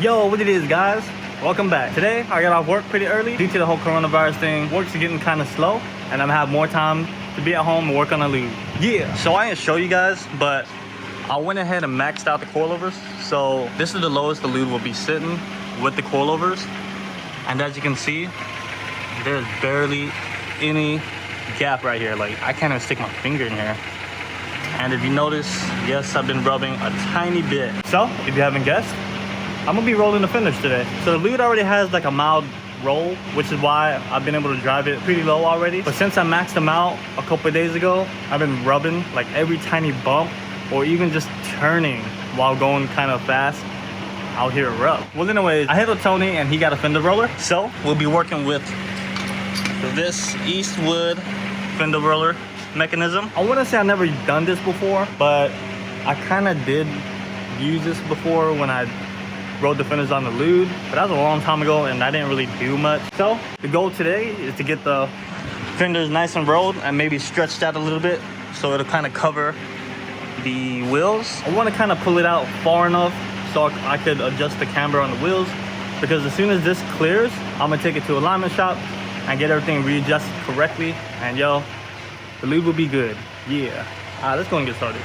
Yo, what it is, guys? Welcome back. Today, I got off work pretty early. Due to the whole coronavirus thing, work's getting kind of slow, and I'm gonna have more time to be at home and work on the lube. Yeah, so I didn't show you guys, but I went ahead and maxed out the coilovers. So this is the lowest the lube will be sitting with the coilovers. And as you can see, there's barely any gap right here. Like, I can't even stick my finger in here. And if you notice, yes, I've been rubbing a tiny bit. So, if you haven't guessed, I'm gonna be rolling the fenders today. So the lube already has like a mild roll, which is why I've been able to drive it pretty low already. But since I maxed them out a couple of days ago, I've been rubbing like every tiny bump or even just turning while going kind of fast. I'll hear it rub. Well, anyways, I hit with Tony and he got a fender roller. So we'll be working with this Eastwood fender roller mechanism. I wouldn't say I've never done this before, but I kind of did use this before when I rode the fenders on the lube, but that was a long time ago and I didn't really do much. So the goal today is to get the fenders nice and rolled and maybe stretched out a little bit so it'll kind of cover the wheels. I want to kind of pull it out far enough so I could adjust the camber on the wheels, because as soon as this clears, I'm gonna take it to alignment shop and get everything readjusted correctly, and yo, the lube will be good. Yeah. All right, let's go and get started.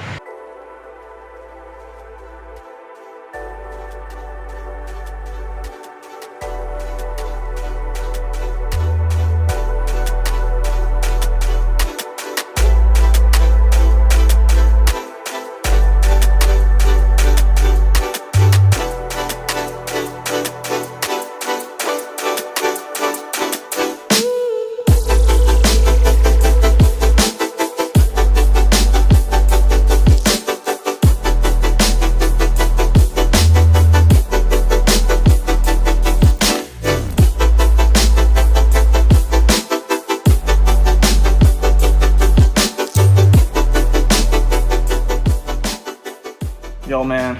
Yo, man,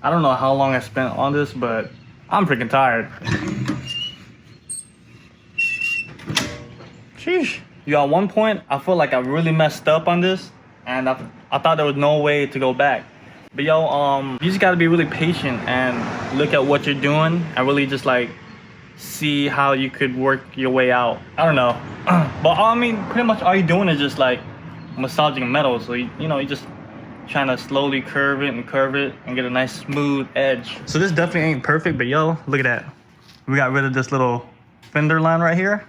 I don't know how long I spent on this, but I'm freaking tired. Sheesh. Yo, at one point, I feel like I really messed up on this, and I thought there was no way to go back. But yo, you just gotta be really patient and look at what you're doing and really just like see how you could work your way out. I don't know. But I mean, pretty much all you're doing is just like massaging metal. So, you know, you just trying to slowly curve it and get a nice smooth edge. So this definitely ain't perfect, but yo, look at that. We got rid of this little fender line right here.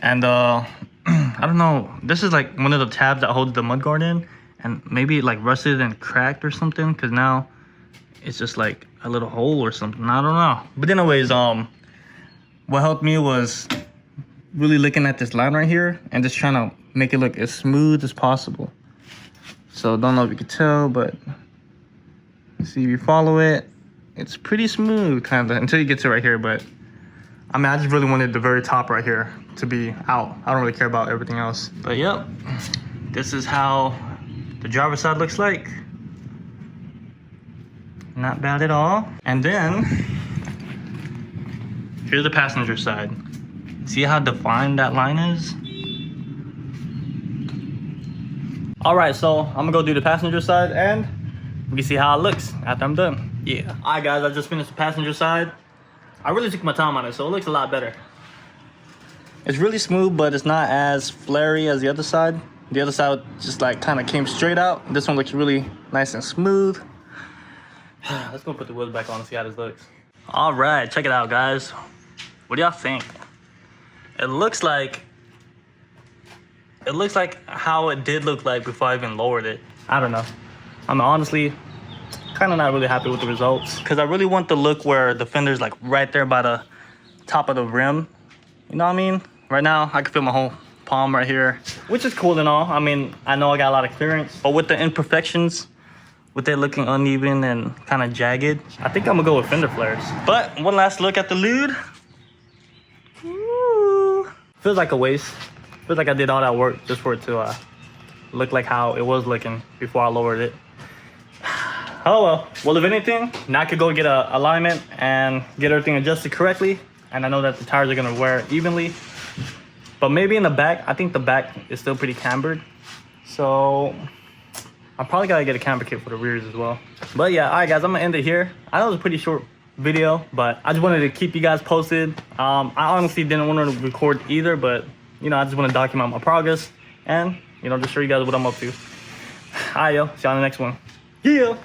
And I don't know, this is like one of the tabs that holds the mudguard in, and maybe it like rusted and cracked or something, because now it's just like a little hole or something. I don't know. But anyways, what helped me was really looking at this line right here and just trying to make it look as smooth as possible. So don't know if you can tell, but see if you follow it, it's pretty smooth kind of until you get to right here. But I mean, I just really wanted the very top right here to be out. I don't really care about everything else. But yep, this is how the driver's side looks like. Not bad at all. And then here's the passenger side. See how defined that line is? All right, so I'm gonna go do the passenger side and we can see how it looks after I'm done. Yeah. All right, guys, I just finished the passenger side. I really took my time on it, so it looks a lot better. It's really smooth, but it's not as flary as the other side. The other side just like kind of came straight out. This one looks really nice and smooth. Let's go put the wheels back on and see how this looks. All right, check it out, guys. What do y'all think? It looks like how it did look like before I even lowered it. I don't know. I'm honestly kind of not really happy with the results, because I really want the look where the fender's like right there by the top of the rim. You know what I mean? Right now, I can feel my whole palm right here, which is cool and all. I mean, I know I got a lot of clearance, but with the imperfections, with it looking uneven and kind of jagged, I think I'm gonna go with fender flares. But one last look at the lube. Ooh. Feels like a waste. Feels like I did all that work just for it to look like how it was looking before I lowered it. Oh well. Well, if anything, now I could go get a alignment and get everything adjusted correctly. And I know that the tires are gonna wear evenly. But maybe in the back, I think the back is still pretty cambered. So I probably gotta get a camber kit for the rears as well. But yeah, all right guys, I'm gonna end it here. I know it was a pretty short video, but I just wanted to keep you guys posted. I honestly didn't want to record either, but you know, I just want to document my progress and, you know, just show you guys what I'm up to. All right, yo, see you on the next one. Yeah.